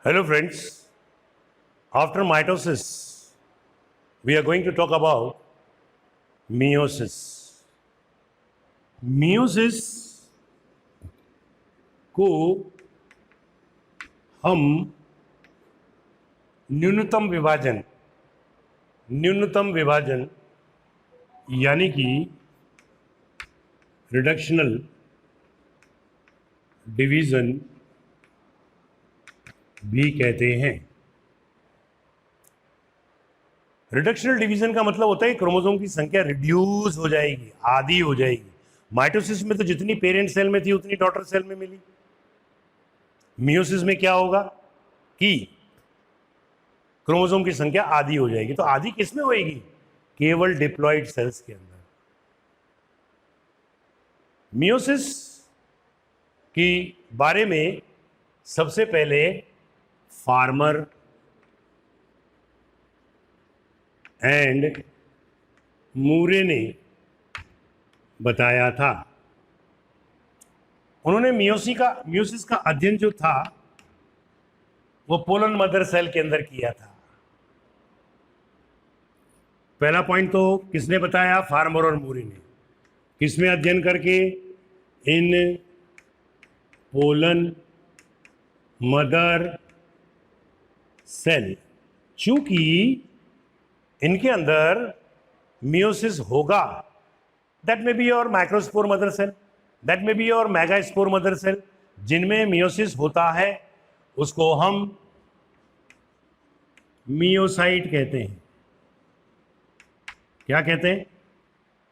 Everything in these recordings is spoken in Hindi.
Hello friends, after mitosis, we are going to talk about meiosis. Meiosis को हम न्यूनतम विभाजन यानी कि रिडक्शनल डिवीजन भी कहते हैं। रिडक्शनल डिवीजन का मतलब होता है कि क्रोमोसोम की संख्या रिड्यूस हो जाएगी, आधी हो जाएगी। माइटोसिस में तो जितनी पेरेंट सेल में थी उतनी डॉटर सेल में मिली। मियोसिस में क्या होगा कि क्रोमोसोम की संख्या आधी हो जाएगी। तो आधी किस में होएगी? केवल डिप्लॉइड सेल्स के अंदर। मियोसिस की बारे में सबसे पहले फार्मर एंड मूरे ने बताया था। उन्होंने मियोसिस का अध्ययन जो था वो पोलन मदर सेल के अंदर किया था। पहला पॉइंट तो किसने बताया? फार्मर और मूरे ने। किसमें अध्ययन करके? In pollen mother cell. चूंकि इनके अंदर मियोसिस होगा, that may be your microspore mother cell, that may be your megaspore mother cell. जिनमें मियोसिस होता है उसको हम मियोसाइट कहते हैं। क्या कहते हैं?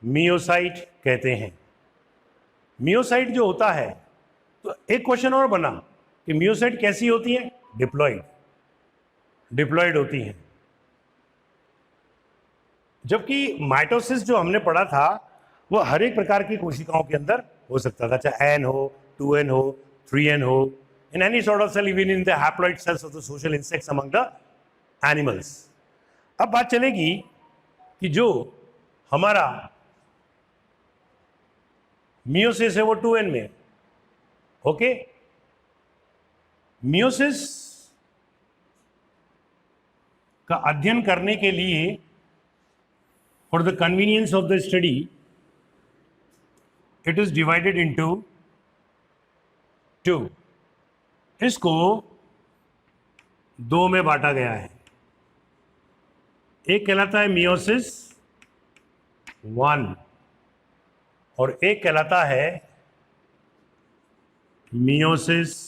मियोसाइट कहते हैं। मियोसाइट जो होता है, तो एक क्वेश्चन और बना कि मियोसाइट कैसी होती है? डिप्लॉइड होती हैं। जबकि माइटोसिस जो हमने पढ़ा था वो हर एक प्रकार की कोशिकाओं के अंदर हो सकता था, चाहे एन हो, 2n हो, 3n हो, in any sort of cell, even in the haploid cells of the social insects among the animals. अब बात चलेगी कि जो हमारा मियोसिस है वो 2n में। ओके, मियोसिस का अध्ययन करने के लिए, for the convenience of the study, it is divided into 2। इसको दो में बांटा गया है। एक कहलाता है मियोसिस 1 और एक कहलाता है मियोसिस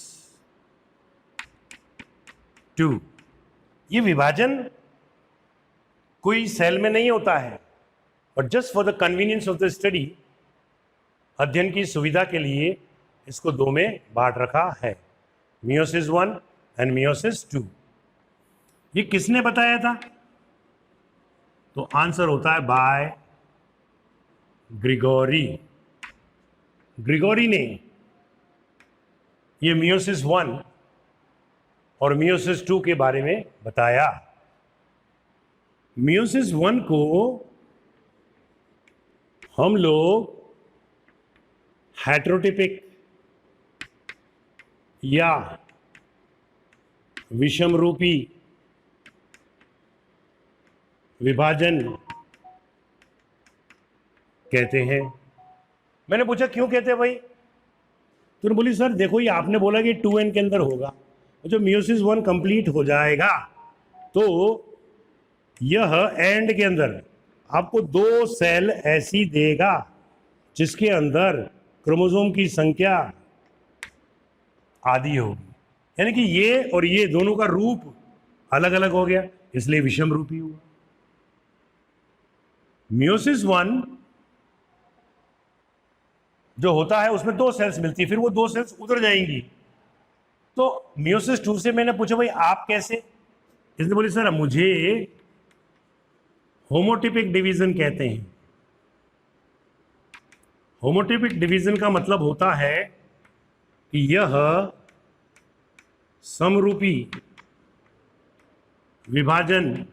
2। ये विभाजन कोई सेल में नहीं होता है, और just for the convenience of the study, अध्ययन की सुविधा के लिए इसको दो में बांट रखा है, मियोसिस 1 एंड मियोसिस 2। ये किसने बताया था? तो आंसर होता है बाय ग्रिगोरी। ग्रिगोरी ने ये मियोसिस 1 और मियोसिस 2 के बारे में बताया। मियोसिस 1 को हम लोग हेटेरोटिपिक या विषम रूपी विभाजन कहते हैं। मैंने पूछा क्यों कहते हैं भाई? तो बोली सर देखो, ये आपने बोला कि 2n के अंदर होगा, जो मियोसिस 1 कंप्लीट हो जाएगा तो यह एंड के अंदर आपको 2 सेल ऐसी देगा जिसके अंदर क्रोमोसोम की संख्या आधी होगी। यानी कि ये और ये दोनों का रूप अलग अलग हो गया, इसलिए विषम रूपी हुआ। मियोसिस 1 जो होता है उसमें 2 सेल्स मिलती है, फिर वो 2 सेल्स उधर जाएंगी। तो मियोसिस 2 से मैंने पूछा भाई आप कैसे? इसने बोली सर मुझे होमोटिपिक डिवीजन कहते हैं। होमोटिपिक डिवीजन का मतलब होता है कि यह समरूपी विभाजन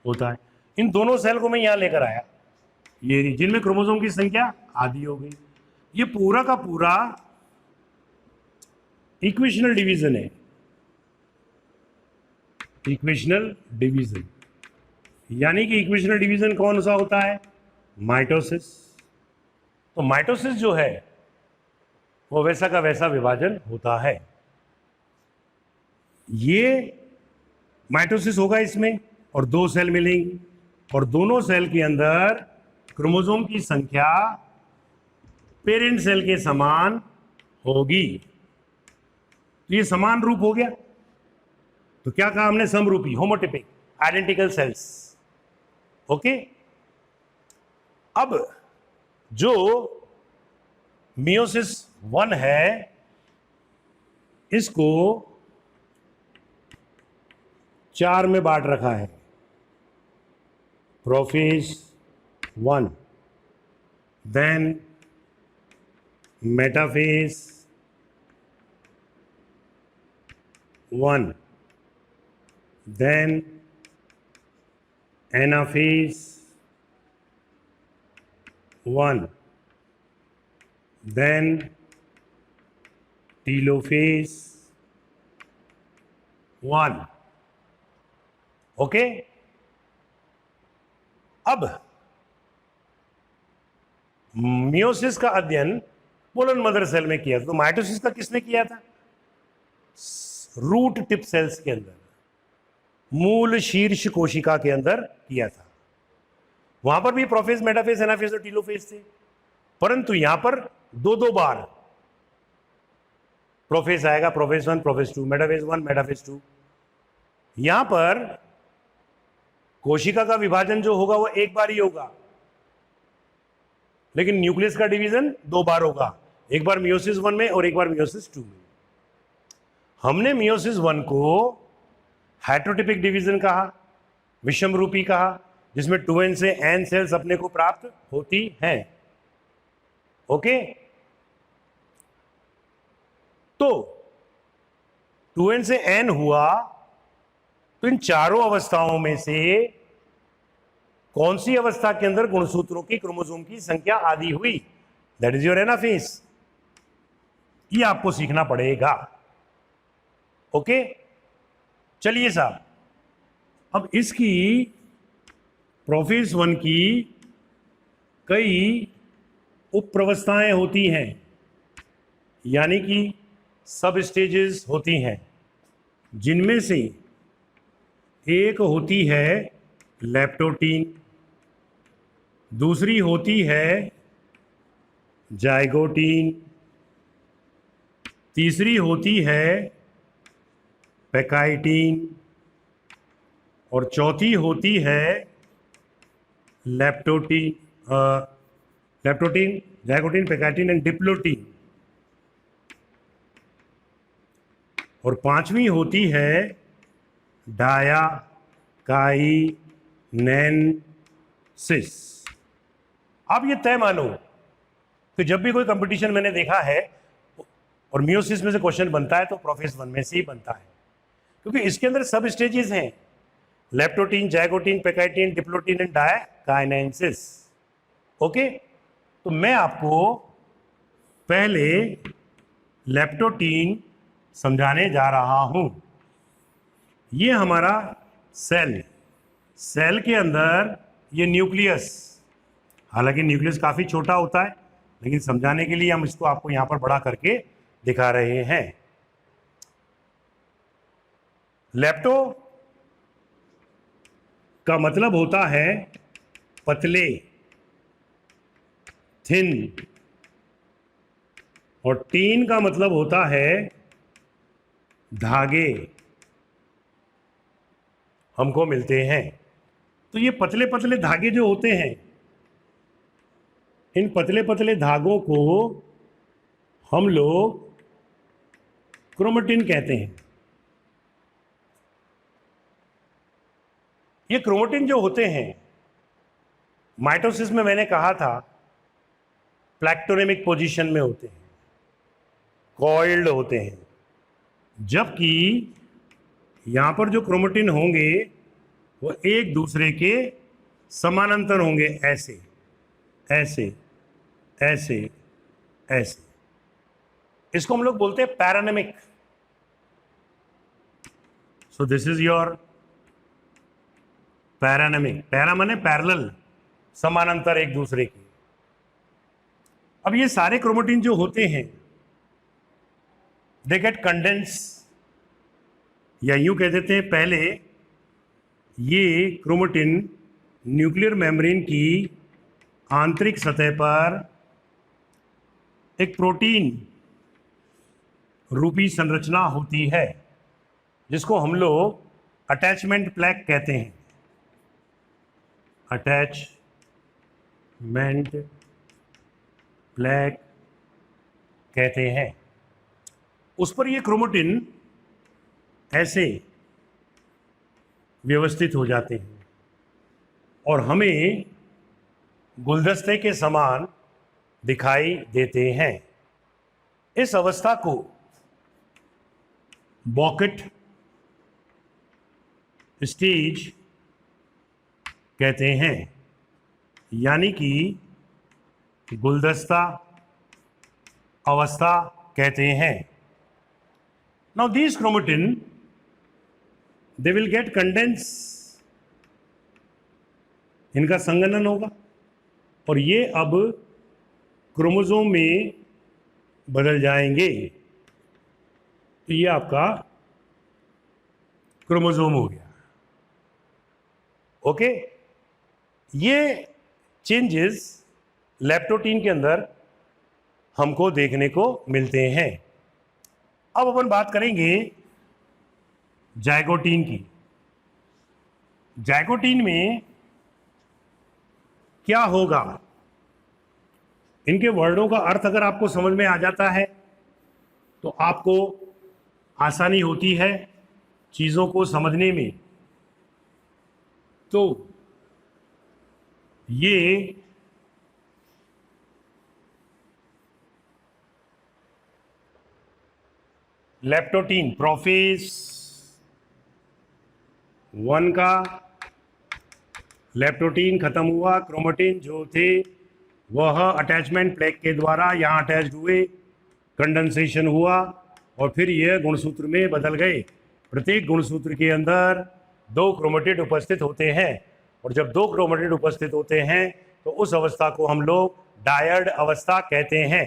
होता है। इन दोनों सेल को मैं यहां लेकर आया, ये जिनमें क्रोमोसोम की संख्या आधी हो गई। ये पूरा का पूरा इक्वेशनल डिवीजन है। Equational division. यानी कि इक्वेशनल डिवीजन कौन सा होता है? माइटोसिस। तो माइटोसिस जो है वो वैसा का वैसा विभाजन होता है। ये माइटोसिस होगा इसमें, और दो सेल मिलेंगे, और दोनों सेल के अंदर क्रोमोसोम की संख्या पेरेंट सेल के समान होगी। तो ये समान रूप हो गया। तो क्या कहा हमने? समरूपी, होमोटिपिक, आइडेंटिकल सेल्स। ओके। अब जो मियोसिस 1 है, इसको 4 में बांट रखा है। Prophase 1, then metaphase 1, then anaphase 1, then telophase 1। Okay. अब मियोसिस का अध्ययन पोलन मदर सेल में किया, तो माइटोसिस का किसने किया था? रूट टिप सेल्स के अंदर, मूल शीर्ष कोशिका के अंदर किया था। वहां पर भी प्रोफेज, मेटाफेज, एनाफेज और टीलोफेज थे, परंतु यहां पर दो बार प्रोफेज आएगा। Prophase 1, prophase 2, metaphase 1, metaphase 2। यहां पर कोशिका का विभाजन जो होगा वो एक बार ही होगा, लेकिन न्यूक्लियस का डिवीजन 2 बार होगा, एक बार मियोसिस 1 में और एक बार मियोसिस 2 में। हमने मियोसिस 1 को हेटेरोटिपिक डिवीजन कहा, विषम रूपी कहा, जिसमें 2n से n सेल्स अपने को प्राप्त होती हैं। ओके। तो 2n से n हुआ, तो इन चारों अवस्थाओं में से कौन सी अवस्था के अंदर गुणसूत्रों की, क्रोमोसोम की संख्या आधी हुई? That is your anaphase. ये आपको सीखना पड़ेगा। ओके। चलिए साहब, अब इसकी प्रोफेज 1 की कई उप प्रवस्थाएं होती हैं, यानी कि सब स्टेजेस होती हैं, जिनमें से एक होती है लेप्टोटीन, दूसरी होती है जाइगोटीन, तीसरी होती है पेकाइटीन, और चौथी होती है लेप्टोटीन, जाइगोटीन, पेकाइटीन एंड डिप्लोटीन, और पांचवी होती है डाया काइनेंसिस। अब ये तय मानो कि जब भी कोई कंपटीशन मैंने देखा है और मियोसिस में से क्वेश्चन बनता है तो प्रोफेज 1 में से ही बनता है, क्योंकि इसके अंदर सब स्टेजेस हैं, leptotene, zygotene, pachytene, diplotene and diakinesis. Okay. तो मैं आपको पहले लेप्टोटीन समझाने जा रहा हूं। ये हमारा सेल के अंदर ये न्यूक्लियस, हालांकि न्यूक्लियस काफी छोटा होता है, लेकिन समझाने के लिए हम इसको आपको यहां पर बड़ा करके दिखा रहे हैं। लेप्टो का मतलब होता है पतले, थिन, और टीन का मतलब होता है धागे हमको मिलते हैं। तो ये पतले पतले धागे जो होते हैं, इन पतले पतले धागों को हम लोग क्रोमेटिन कहते हैं। ये क्रोमेटिन जो होते हैं, माइटोसिस में मैंने कहा था प्लैक्टोनेमिक पोजीशन में होते हैं, कॉइल्ड होते हैं, जबकि यहां पर जो क्रोमेटिन होंगे वो एक दूसरे के समानांतर होंगे, ऐसे ऐसे ऐसे ऐसे। इसको हम लोग बोलते हैं paranemic. So this is your paranemic, para माने पैरेलल, समानांतर एक दूसरे के। अब ये सारे क्रोमेटिन जो होते हैं दे गेट कंडेंस, या यूं कह देते हैं पहले ये क्रोमेटिन न्यूक्लियर मेम्ब्रेन की आंतरिक सतह पर एक प्रोटीन रूपी संरचना होती है जिसको हम लोग अटैचमेंट प्लेक कहते हैं। अटैचमेंट प्लेक कहते हैं। उस पर ये क्रोमेटिन ऐसे व्यवस्थित हो जाते हैं और हमें गुलदस्ते के समान दिखाई देते हैं। इस अवस्था को बॉकेट स्टेज कहते हैं, यानी कि गुलदस्ता अवस्था कहते हैं। Now these chromatin they will get condense, इनका संघनन होगा और ये अब क्रोमोसोम में बदल जाएंगे। तो ये आपका क्रोमोसोम हो गया। ओके, ये चेंजेस लेप्टोटीन के अंदर हमको देखने को मिलते हैं। अब अपन बात करेंगे जाइगोटीन की। जाइगोटीन में क्या होगा, इनके वर्णों का अर्थ अगर आपको समझ में आ जाता है तो आपको आसानी होती है चीज़ों को समझने में। तो ये लेप्टोटीन प्रोफेज 1 का लेप्टोटीन खत्म हुआ, क्रोमेटिन जो थे वह अटैचमेंट प्लेक के द्वारा यहाँ अटैच्ड हुए, कंडेंसेशन हुआ और फिर यह गुणसूत्र में बदल गए। प्रत्येक गुणसूत्र के अंदर 2 क्रोमेटिड उपस्थित होते हैं और जब 2 क्रोमेटिड उपस्थित होते हैं तो उस अवस्था को हम लोग डायर्ड अवस्था कहते हैं।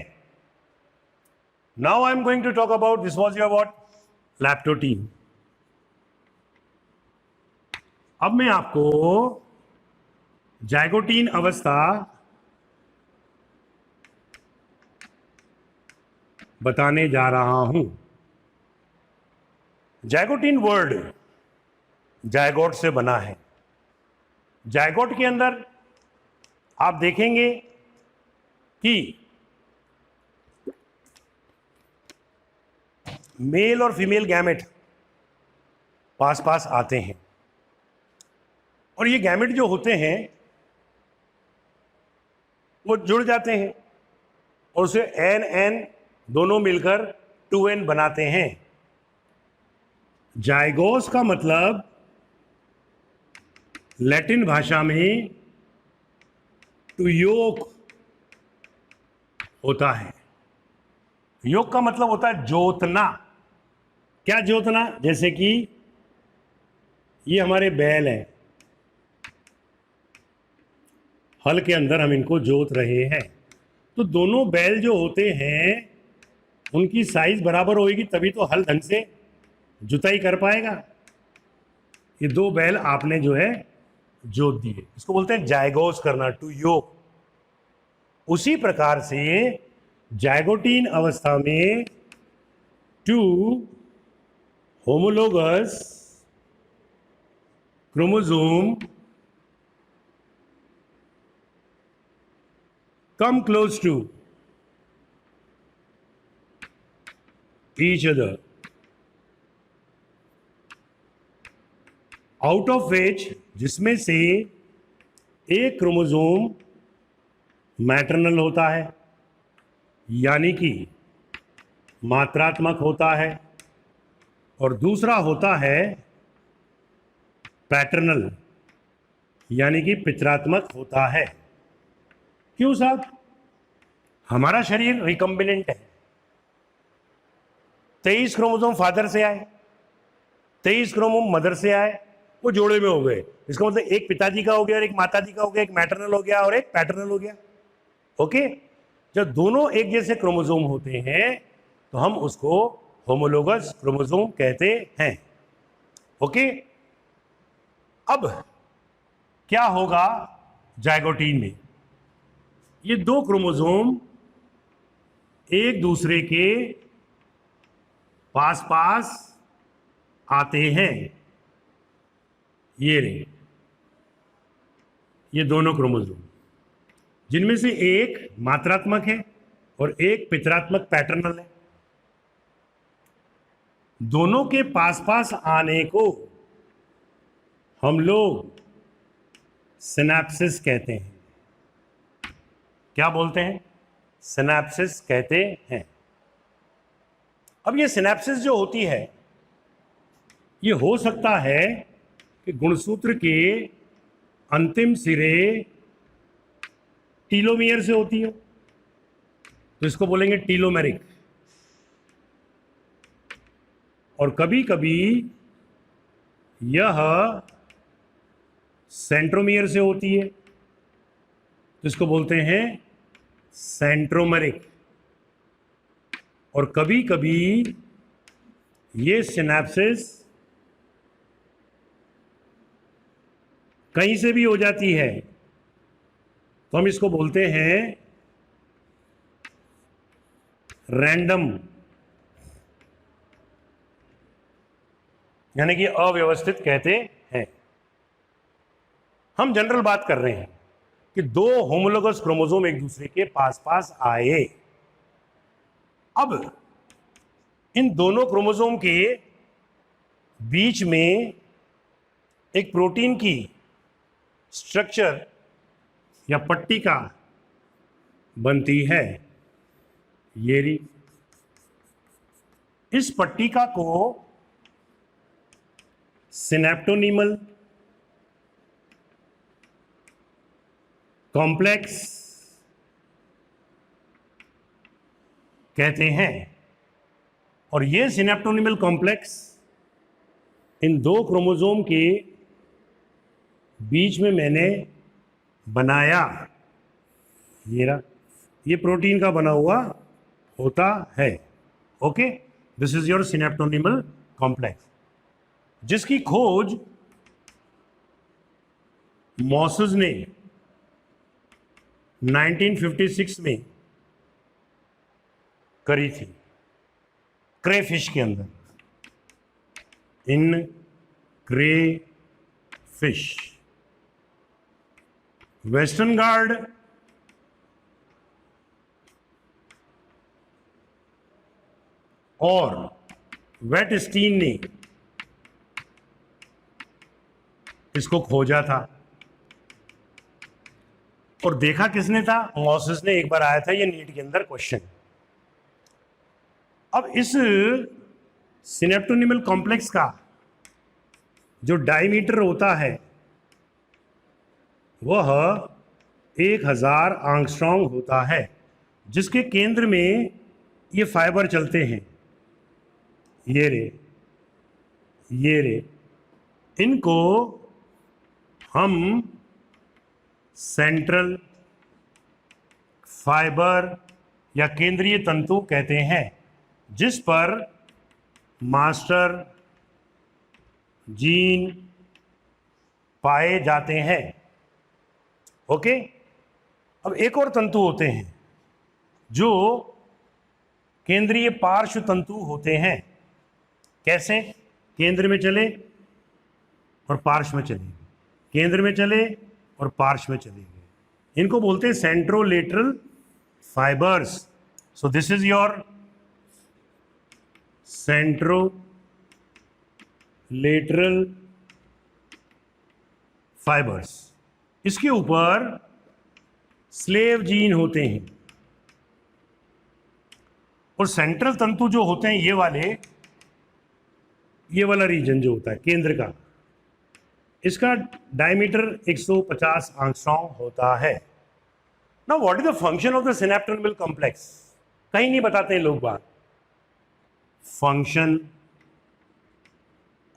Now I am going to talk about, this was your what, leptotene. अब मैं आपको जाइगोटीन अवस्था बताने जा रहा हूं। जाइगोटीन वर्ड जायगोट से बना है। जायगोट के अंदर आप देखेंगे कि मेल और फीमेल गैमेट पास पास आते हैं और ये गैमेट जो होते हैं वो जुड़ जाते हैं और उसे एन एन दोनों मिलकर 2n बनाते हैं। जाइगोस का मतलब लैटिन भाषा में टू योक होता है। योग का मतलब होता है जोतना। क्या जोतना? जैसे कि ये हमारे बैल हैं, हल के अंदर हम इनको जोत रहे हैं, तो दोनों बैल जो होते हैं उनकी साइज बराबर होगी तभी तो हल ढंग से जुताई कर पाएगा। ये 2 बैल आपने जो है जोत दिए, इसको बोलते हैं जायगोस करना, टू योक। उसी प्रकार से जाइगोटीन अवस्था में 2 homologous chromosome come close to each other, out of which, जिसमें से एक क्रोमोसोम मैटरनल होता है यानी कि मात्रात्मक होता है और दूसरा होता है पैटर्नल यानी कि पितरात्मक होता है। क्यों साहब? हमारा शरीर रिकम्बिनेंट है। 23 क्रोमोसोम फादर से आए, 23 क्रोमोसोम मदर से आए, वो जोड़े में हो गए। इसका मतलब एक पिताजी का हो गया और एक माताजी का हो गया, एक मैटरनल हो गया और एक पैटर्नल हो गया। ओके, जब दोनों एक जैसे क्रोमोसोम होते हैं तो हम उसको होमोलोगस क्रोमोसोम कहते हैं। ओके, अब क्या होगा जाइगोटीन में? ये दो क्रोमोसोम एक दूसरे के पास पास आते हैं। ये रहे, ये दोनों क्रोमोसोम, जिनमें से एक मात्रात्मक है और एक पितरात्मक पैटर्नल है। दोनों के पास पास आने को हम लोग सिनैप्सिस कहते हैं। क्या बोलते हैं? सिनैप्सिस कहते हैं। अब ये सिनैप्सिस जो होती है, ये हो सकता है कि गुणसूत्र के अंतिम सिरे टीलोमियर से होती हो, तो इसको बोलेंगे टीलोमेरिक। और कभी कभी यह सेंट्रोमियर से होती है, तो इसको बोलते हैं सेंट्रोमेरिक। और कभी कभी ये सिनैप्सिस कहीं से भी हो जाती है, तो हम इसको बोलते हैं रैंडम, यानी कि अव्यवस्थित कहते हैं। हम जनरल बात कर रहे हैं कि दो होमोलोगस क्रोमोसोम एक दूसरे के पास पास आए। अब इन दोनों क्रोमोसोम के बीच में एक प्रोटीन की स्ट्रक्चर या पट्टिका बनती है। ये रही, इस पट्टिका को सिनेप्टोनीमल कॉम्प्लेक्स कहते हैं। और ये सिनेप्टोनीमल कॉम्प्लेक्स इन दो क्रोमोसोम के बीच में मैंने बनाया। ये प्रोटीन का बना हुआ होता है। Okay, this is your synaptonemal complex, जिसकी खोज मॉसेस ने 1956 में करी थी, क्रेफिश के अंदर, इन क्रेफिश। वेस्टर्न गार्ड और वेटस्टीन ने इसको खोजा था। और देखा किसने था? मॉसेस ने। एक बार आया था ये नीट के अंदर क्वेश्चन। अब इस सिनेप्टोनीमल कॉम्प्लेक्स का जो डायमीटर होता है वह 1000 एंगस्ट्रॉम होता है, जिसके केंद्र में ये फाइबर चलते हैं। ये रे, इनको हम सेंट्रल फाइबर या केंद्रीय तंतु कहते हैं, जिस पर मास्टर जीन पाए जाते हैं। ओके, अब एक और तंतु होते हैं जो केंद्रीय पार्श्व तंतु होते हैं। कैसे? केंद्र में चले और पार्श्व में चले, केंद्र में चले और पार्श्व में चले गए। इनको बोलते हैं centrolateral fibres. So this is your centrolateral fibres. इसके ऊपर स्लेव जीन होते हैं। और सेंट्रल तंतु जो होते हैं ये वाला रीजन जो होता है केंद्र का, इसका डायमीटर 150 एंगस्ट्रॉम होता है। Now what is the function of the synaptonemal complex? कहीं नहीं बताते हैं लोग बात। Function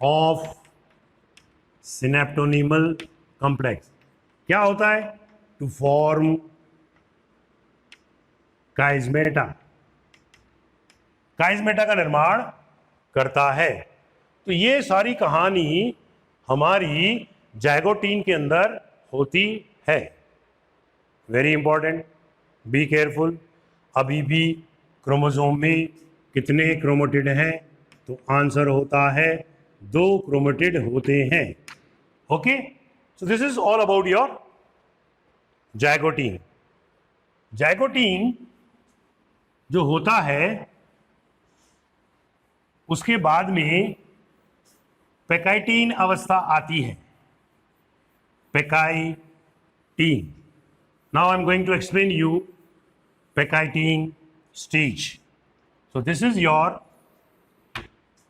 of synaptonemal complex. क्या होता है? टू फॉर्म काइजमेटा, काइजमेटा का निर्माण करता है। तो ये सारी कहानी हमारी जाइगोटीन के अंदर होती है। Very important, be careful. अभी भी क्रोमोसोम में कितने क्रोमेटिड हैं? तो आंसर होता है 2 क्रोमेटिड होते हैं। Okay, so this is all about your zygotene. Zygotene जो होता है उसके बाद में पैकाइटीन अवस्था आती है, pachytene. Now I am going to explain you pachytene stage. So this is your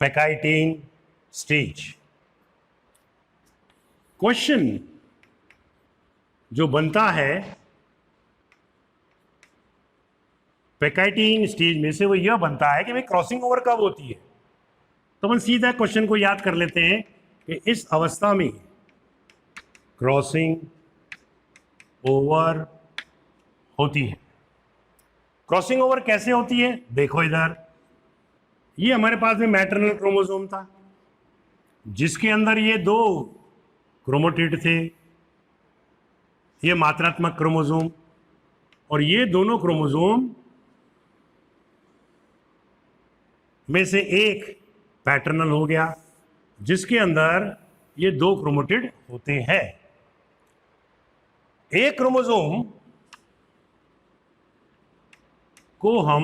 pachytene stage. Question जो बनता है पैकाइटीन स्टेज में से वो यह बनता है कि भाई क्रॉसिंग ओवर कब होती है। तो हम सीधा क्वेश्चन को याद कर लेते हैं कि इस अवस्था में क्रॉसिंग ओवर होती है। क्रॉसिंग ओवर कैसे होती है? देखो इधर, ये हमारे पास में मैटरनल क्रोमोसोम था जिसके अंदर ये 2 क्रोमेटिड थे, ये मात्रात्मक क्रोमोसोम, और ये दोनों क्रोमोसोम में से एक पैटर्नल हो गया जिसके अंदर ये 2 क्रोमेटिड होते हैं। एक क्रोमोसोम को हम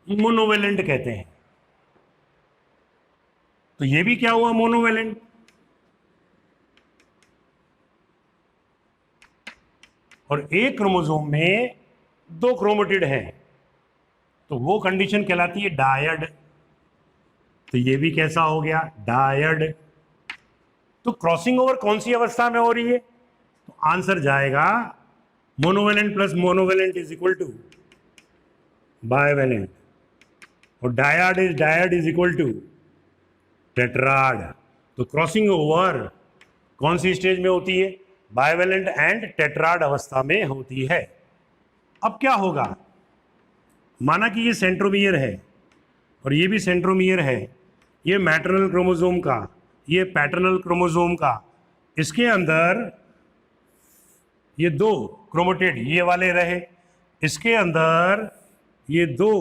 मोनोवेलेंट कहते हैं। तो ये भी क्या हुआ? मोनोवेलेंट। और एक क्रोमोसोम में 2 क्रोमेटिड हैं तो वो कंडीशन कहलाती है डायड। तो ये भी कैसा हो गया? डायड। तो क्रॉसिंग ओवर कौन सी अवस्था में हो रही है? तो आंसर जाएगा monovalent plus monovalent is equal to bivalent, और dyad is equal to tetrad. तो क्रॉसिंग ओवर कौन सी स्टेज में होती है? बायवेलेंट एंड टेट्राड अवस्था में होती है। अब क्या होगा? माना कि ये सेंट्रोमियर है और ये भी सेंट्रोमियर है, ये मैटरनल क्रोमोसोम का, ये पैटर्नल क्रोमोसोम का, इसके अंदर ये 2 क्रोमेटिड ये वाले रहे, इसके अंदर ये 2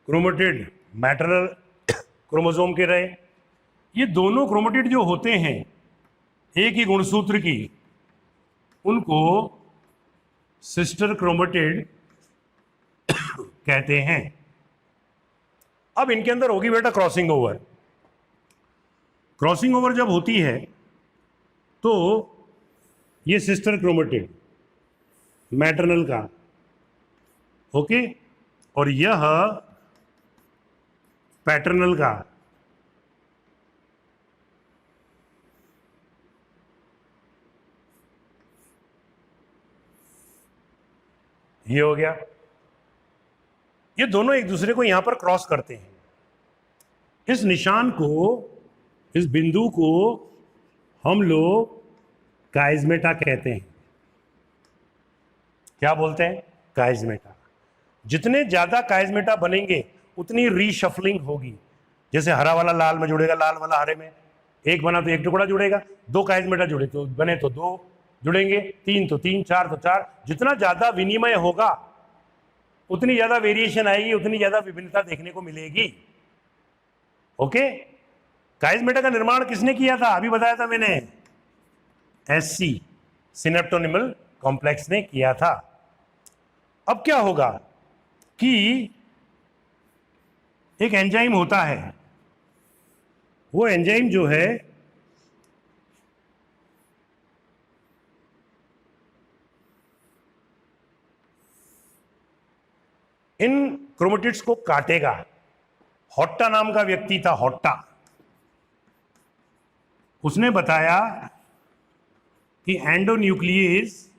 क्रोमेटिड मैटरनल क्रोमोसोम के रहे। ये दोनों क्रोमेटिड जो होते हैं एक ही गुणसूत्र की, उनको सिस्टर क्रोमेटिड कहते हैं। अब इनके अंदर होगी बेटा क्रॉसिंग ओवर। क्रॉसिंग ओवर जब होती है तो ये सिस्टर क्रोमेटिड मैटरनल का, ओके, और यह पैटर्नल का, ये हो गया। ये दोनों एक दूसरे को यहां पर क्रॉस करते हैं। इस निशान को, इस बिंदु को हम लोग काइजमेटा कहते हैं। क्या बोलते हैं? काइजमेटा। जितने ज्यादा काइजमेटा बनेंगे उतनी रीशफलिंग होगी। जैसे हरा वाला लाल में जुड़ेगा, लाल वाला हरे में, एक बना तो एक टुकड़ा जुड़ेगा, 2 काइजमेटा जुड़े तो बने तो 2 जुड़ेंगे, 3 तो 3, 4 तो 4। जितना ज्यादा विनिमय होगा उतनी ज्यादा वेरिएशन आएगी, उतनी ज्यादा विभिन्नता देखने को मिलेगी। ओके, काइजमेटा का निर्माण किसने किया था? अभी बताया था मैंने, एससी सिनेप्टोनिमल कॉम्प्लेक्स ने किया था। अब क्या होगा कि एक एंजाइम होता है, वो एंजाइम जो है इन क्रोमेटिड्स को काटेगा। हॉट्टा नाम का व्यक्ति था, हॉट्टा, उसने बताया कि एंडोन्यूक्लियस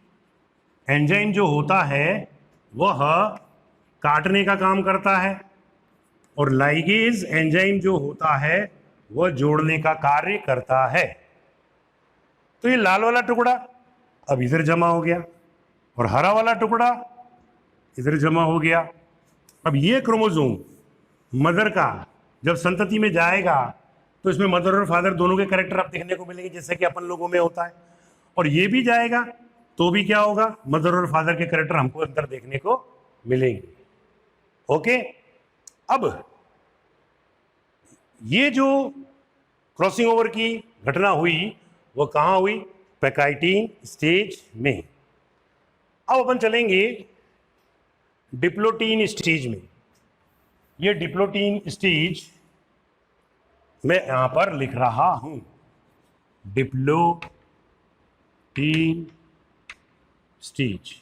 एंजाइम जो होता है वह काटने का काम करता है, और लाइगेज एंजाइम जो होता है वह जोड़ने का कार्य करता है। तो ये लाल वाला टुकड़ा अब इधर जमा हो गया और हरा वाला टुकड़ा इधर जमा हो गया। अब ये क्रोमोसोम मदर का जब संतति में जाएगा तो इसमें मदर और फादर दोनों के कैरेक्टर अब देखने को मिलेंगे, जैसे कि अपन लोगों में होता है। और ये भी जाएगा तो भी क्या होगा, मदर और फादर के कैरेक्टर हमको अंदर देखने को मिलेंगे। ओके, अब ये जो क्रॉसिंग ओवर की घटना हुई वो कहां हुई, पैकाइटीन स्टेज में। अब अपन चलेंगे डिप्लोटीन स्टेज में। ये डिप्लोटीन स्टेज मैं यहां पर लिख रहा हूं, डिप्लोटीन स्टेज।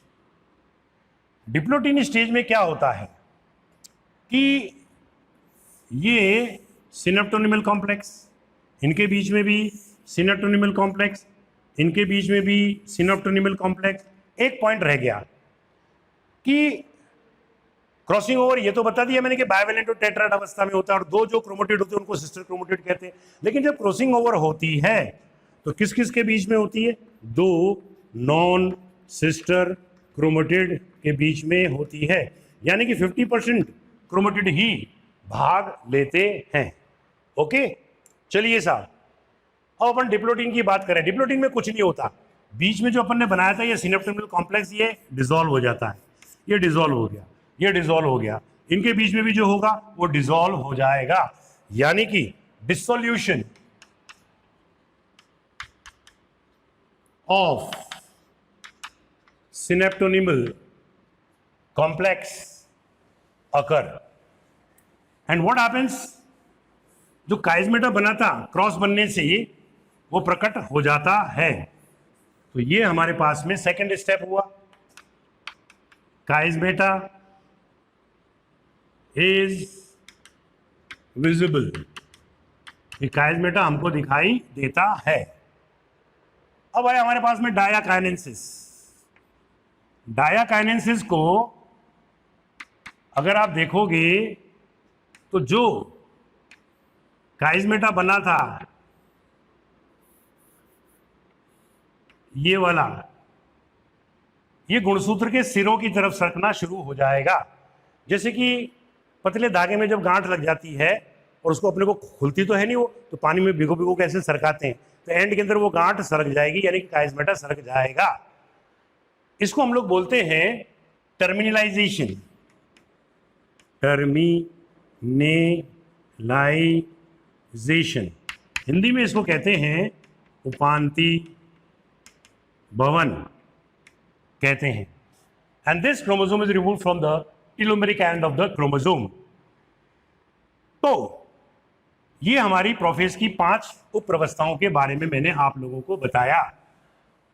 डिप्लोटीन स्टेज में क्या होता है कि ये सिनेप्टोनिमल कॉम्प्लेक्स, इनके बीच में भी सिनेप्टोनिमल कॉम्प्लेक्स, इनके बीच में भी सिनेप्टोनिमल कॉम्प्लेक्स। एक पॉइंट रह गया कि क्रॉसिंग ओवर ये तो बता दिया मैंने कि बाइवेलेंट और टेट्राड अवस्था में होता है और दो जो क्रोमेटिड होते हैं उनको सिस्टर क्रोमेटिड कहते हैं। लेकिन जब क्रॉसिंग ओवर होती है तो किस किस के बीच में होती है, दो नॉन सिस्टर क्रोमेटिड के बीच में होती है, यानी कि 50% क्रोमेटिड ही भाग लेते हैं। ओके, चलिए साहब, अब अपन डिप्लोटीन की बात करें। डिप्लोटीन में कुछ नहीं होता, बीच में जो अपन ने बनाया था ये सिनेप्टोनिमल कॉम्प्लेक्स, ये डिसॉल्व हो जाता है, ये डिसॉल्व हो गया, ये डिसॉल्व हो गया, इनके बीच में भी जो होगा वो डिसॉल्व हो जाएगा, यानी कि dissolution of synaptonemal complex occur. And what happens, जो काइजमेटा बना था क्रॉस बनने से वो प्रकट हो जाता है। तो ये हमारे पास में सेकंड स्टेप हुआ, काइजमेटा इज विजिबल, ये काइजमेटा हमको दिखाई देता है। अब आया हमारे पास में डायाकाइनेंसिस। डायाकाइनेंसिस को अगर आप देखोगे तो जो काइजमेटा बना था ये वाला, ये गुणसूत्र के सिरों की तरफ सरकना शुरू हो जाएगा। जैसे कि पतले धागे में जब गांठ लग जाती है और उसको अपने को खुलती तो है नहीं वो, तो पानी में भिगो भिगो कैसे सरकाते हैं, तो एंड के अंदर वो गांठ सरक जाएगी, यानी कि काइजमेटा सरक जाएगा। इसको हम लोग बोलते हैं टर्मिनलाइजेशन, टर्मिनेलाइजेशन। हिंदी में इसको कहते हैं उपांति भवन कहते हैं। And this chromosome is removed from the telomeric end of the chromosome. तो ये हमारी प्रोफेज की 5 उप प्रवस्थाओं के बारे में मैंने आप लोगों को बताया।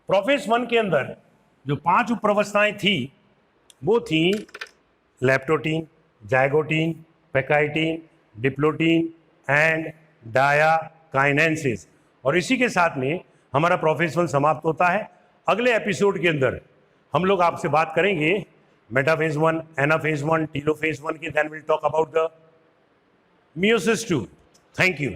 प्रोफेज 1 के अंदर जो 5 उप प्रवस्थाएं थी वो थी leptotene, zygotene, pachytene, diplotene and diakinesis. और इसी के साथ में हमारा प्रोफेज 1 समाप्त होता है। अगले एपिसोड के अंदर हम लोग आपसे बात करेंगे मेटाफेज 1, एनाफेज 1, टीलोफेज 1 की, then will talk about the meiosis 2। Thank you.